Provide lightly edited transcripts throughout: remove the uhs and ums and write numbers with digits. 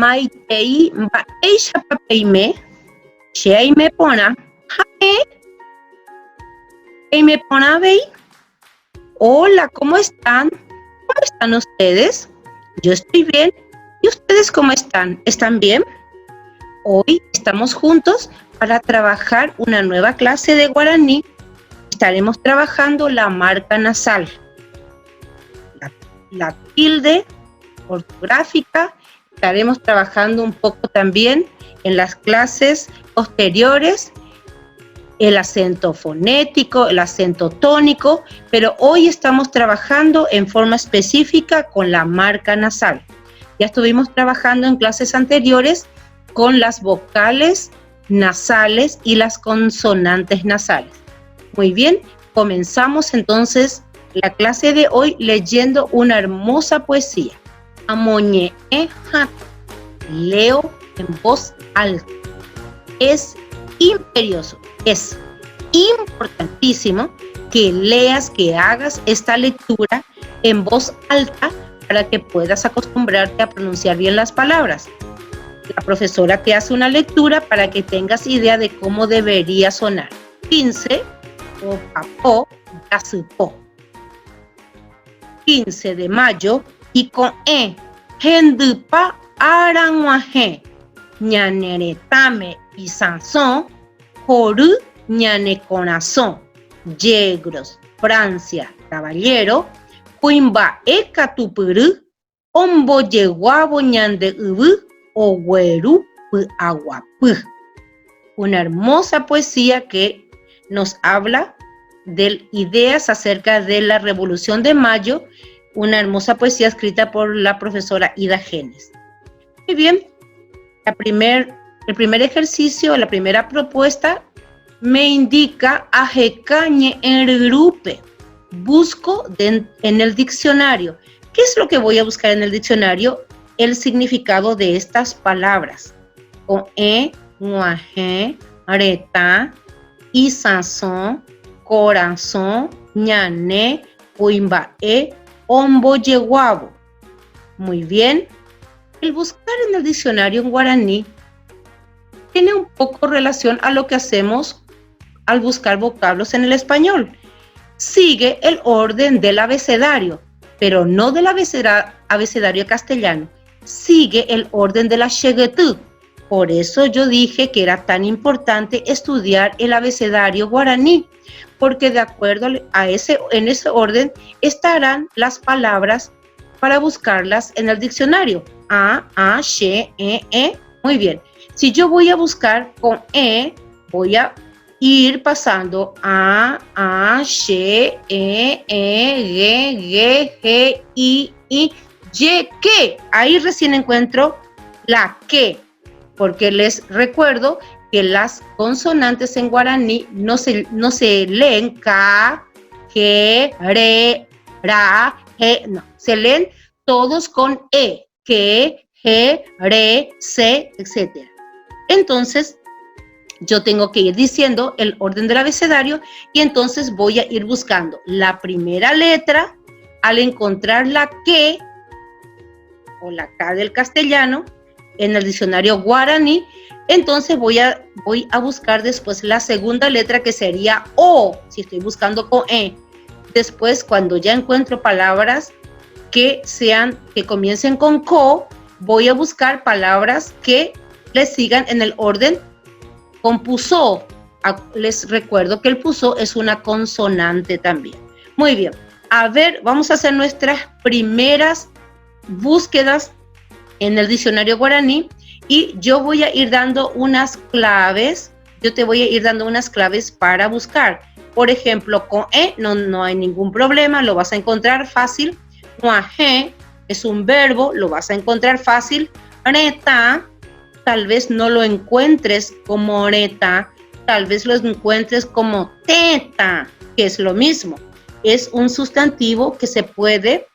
Maitei Baeisha Papeime, Sheime Pona, Sheime Pona Bei. Hola, ¿cómo están? ¿Cómo están ustedes? Yo estoy bien. ¿Y ustedes cómo están? ¿Están bien? Hoy estamos juntos para trabajar una nueva clase de guaraní. Estaremos trabajando la marca nasal, la tilde ortográfica. Estaremos trabajando un poco también en las clases posteriores el acento fonético, el acento tónico, pero hoy estamos trabajando en forma específica con la marca nasal. Ya estuvimos trabajando en clases anteriores con las vocales nasales y las consonantes nasales. Muy bien, comenzamos entonces la clase de hoy leyendo una hermosa poesía. Amoñe hat. Leo en voz alta. Es imperioso, es importantísimo que leas, que hagas esta lectura en voz alta para que puedas acostumbrarte a pronunciar bien las palabras. La profesora te hace una lectura para que tengas idea de cómo debería sonar. 15 o papo, gasupo. 15 de mayo y con gendupa aranguaje, ñaneretame y Sansón, Joru, ñane corazón, Yegros, Francia, caballero, Cuimba ecatupuru, Ombo yeguabo ñande ubu, o güeru aguapu. Una hermosa poesía que nos habla de ideas acerca de la Revolución de Mayo, una hermosa poesía escrita por la profesora Ida Genes. Muy bien, el primer ejercicio, la primera propuesta me indica ajecañe en el grupo. Busco en el diccionario. ¿Qué es lo que voy a buscar en el diccionario? El significado de estas palabras. Con guaje, areta, y sazón, corazón, ñané, cuimbae, ombo yeguabo. Muy bien. El buscar en el diccionario en guaraní tiene un poco relación a lo que hacemos al buscar vocablos en el español. Sigue el orden del abecedario, pero no del abecedario castellano. Sigue el orden de la Shegetú. Por eso yo dije que era tan importante estudiar el abecedario guaraní, porque de acuerdo en ese orden estarán las palabras para buscarlas en el diccionario. A, she, e. Muy bien. Si yo voy a buscar con voy a ir pasando a, she, ge, i, y, que. Ahí recién encuentro la que, porque les recuerdo que las consonantes en guaraní no se leen ka, que, re, ra, je, no. Se leen todos con que, je, re, se, etc. Entonces, yo tengo que ir diciendo el orden del abecedario y entonces voy a ir buscando la primera letra. Al encontrar la que o la K del castellano en el diccionario guaraní, entonces voy a buscar después la segunda letra, que sería O, si estoy buscando con Después, cuando ya encuentro palabras que comiencen con co, voy a buscar palabras que les sigan en el orden con puso. Les recuerdo que el puso es una consonante también. Muy bien. A ver, vamos a hacer nuestras primeras búsquedas en el diccionario guaraní y yo voy a ir dando unas claves. Yo te voy a ir dando unas claves para buscar. Por ejemplo, con no hay ningún problema, lo vas a encontrar fácil. Muaje es un verbo, lo vas a encontrar fácil. Reta, tal vez no lo encuentres como reta, tal vez lo encuentres como teta, que es lo mismo. Es un sustantivo que se puede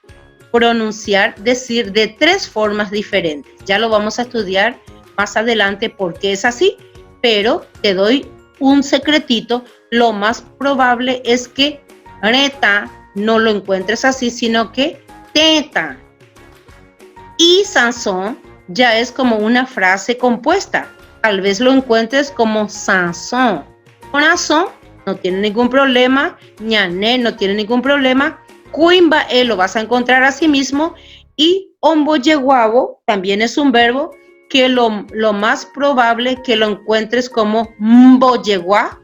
pronunciar, decir de tres formas diferentes. Ya lo vamos a estudiar más adelante por qué es así, pero te doy un secretito. Lo más probable es que reta no lo encuentres así, sino que teta. Y Sansón ya es como una frase compuesta. Tal vez lo encuentres como Sanson. Corazón no tiene ningún problema. Ñané no tiene ningún problema. Cuimba lo vas a encontrar así mismo. Y omboyeguabo también es un verbo que lo más probable que lo encuentres como mboyegua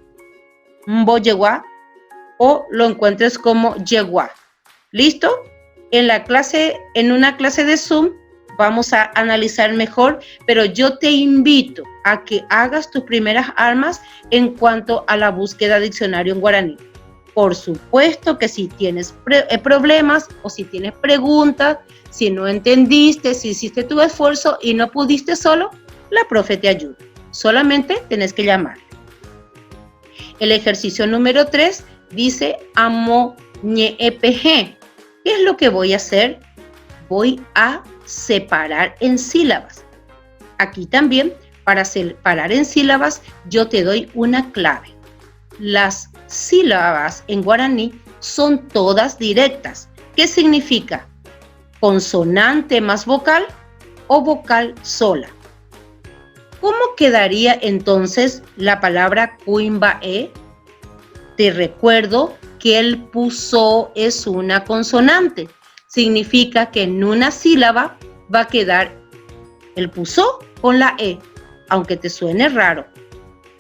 o lo encuentres como yegua. ¿Listo? En una clase de Zoom vamos a analizar mejor, pero yo te invito a que hagas tus primeras armas en cuanto a la búsqueda de diccionario en guaraní. Por supuesto que si tienes problemas o si tienes preguntas, si no entendiste, si hiciste tu esfuerzo y no pudiste solo, la profe te ayuda. Solamente tenés que llamar. El ejercicio número 3 dice amoñepg. ¿Qué es lo que voy a hacer? Voy a separar en sílabas. Aquí también, para separar en sílabas, yo te doy una clave. Las sílabas en guaraní son todas directas. ¿Qué significa? Consonante más vocal o vocal sola. ¿Cómo quedaría entonces la palabra cuimbae? Te recuerdo que el puso es una consonante. Significa que en una sílaba va a quedar el puso con la e, aunque te suene raro.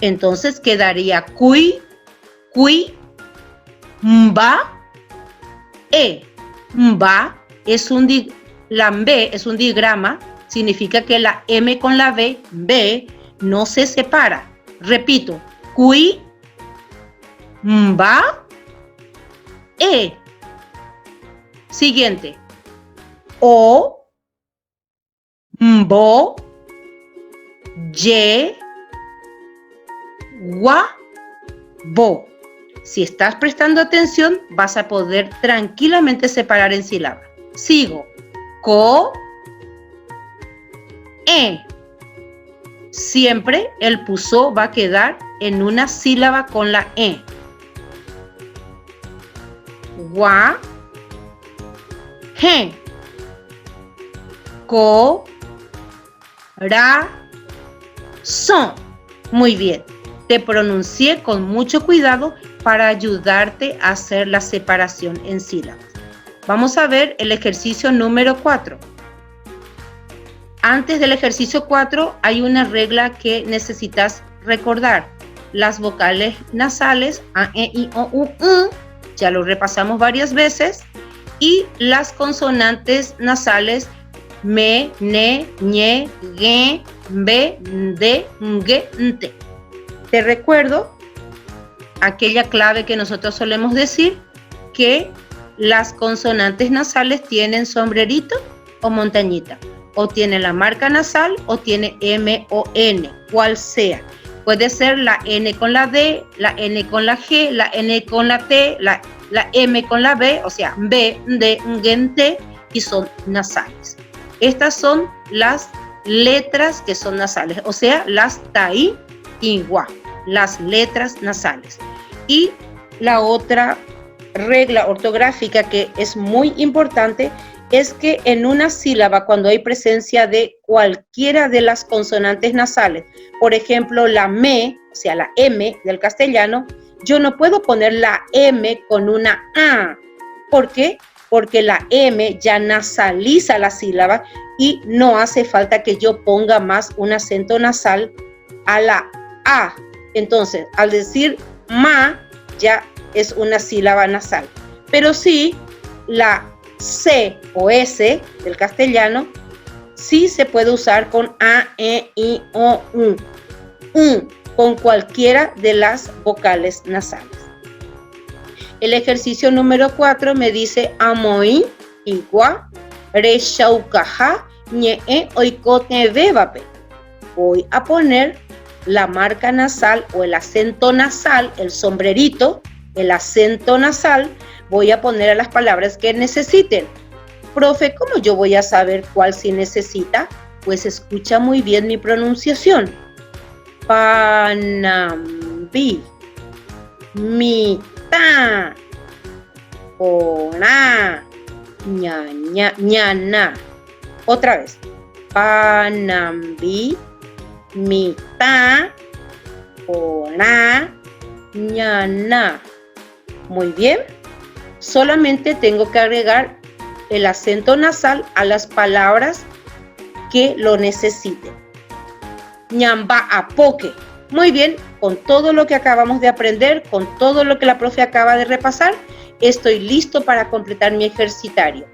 Entonces quedaría cui, mba, e. Mba es la B es un digrama, significa que la M con la B no se separa. Repito, cui, mba, e. Siguiente, o, mbo, ye, gua, bo. Si estás prestando atención, vas a poder tranquilamente separar en sílaba. Sigo. Co, e. Siempre el puso va a quedar en una sílaba con la e. Gua, je. Co, ra, son. Muy bien. Te pronuncié con mucho cuidado para ayudarte a hacer la separación en sílabas. Vamos a ver el ejercicio número 4. Antes del ejercicio 4 hay una regla que necesitas recordar. Las vocales nasales a, e, i, o, u, ya lo repasamos varias veces, y las consonantes nasales me, ne, ñe, ge, be, de, nge, nte. Te recuerdo aquella clave que nosotros solemos decir, que las consonantes nasales tienen sombrerito o montañita, o tiene la marca nasal o tiene M o N, cual sea. Puede ser la N con la D, la N con la G, la N con la T, la M con la B, o sea, B, D, N, T, y son nasales. Estas son las letras que son nasales, o sea, las taí y gua, las letras nasales. Y la otra regla ortográfica que es muy importante es que en una sílaba, cuando hay presencia de cualquiera de las consonantes nasales, por ejemplo, la me, o sea, la M del castellano, yo no puedo poner la M con una A. ¿Por qué? Porque la M ya nasaliza la sílaba y no hace falta que yo ponga más un acento nasal a la A. Entonces, al decir ma, ya es una sílaba nasal. Pero sí, la C o S del castellano sí se puede usar con A, E, I, O, U. Con cualquiera de las vocales nasales. El ejercicio número 4 me dice amoí, igua, re shaukaja, ñe oikote bebape. Voy a poner la marca nasal o el acento nasal, el sombrerito, el acento nasal, voy a poner a las palabras que necesiten. Profe, ¿cómo yo voy a saber cuál sí necesita? Pues escucha muy bien mi pronunciación. Panambi, mita, ona, ñaña, ñana. Otra vez. Panambi, Mita, Ora, Ñana. Muy bien. Solamente tengo que agregar el acento nasal a las palabras que lo necesiten. Ñamba apoque. Muy bien, con todo lo que acabamos de aprender, con todo lo que la profe acaba de repasar, estoy listo para completar mi ejercitario.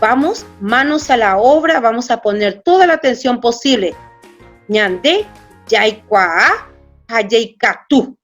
Vamos, manos a la obra, vamos a poner toda la atención posible. Ñande, yaikwa, hayeikatu.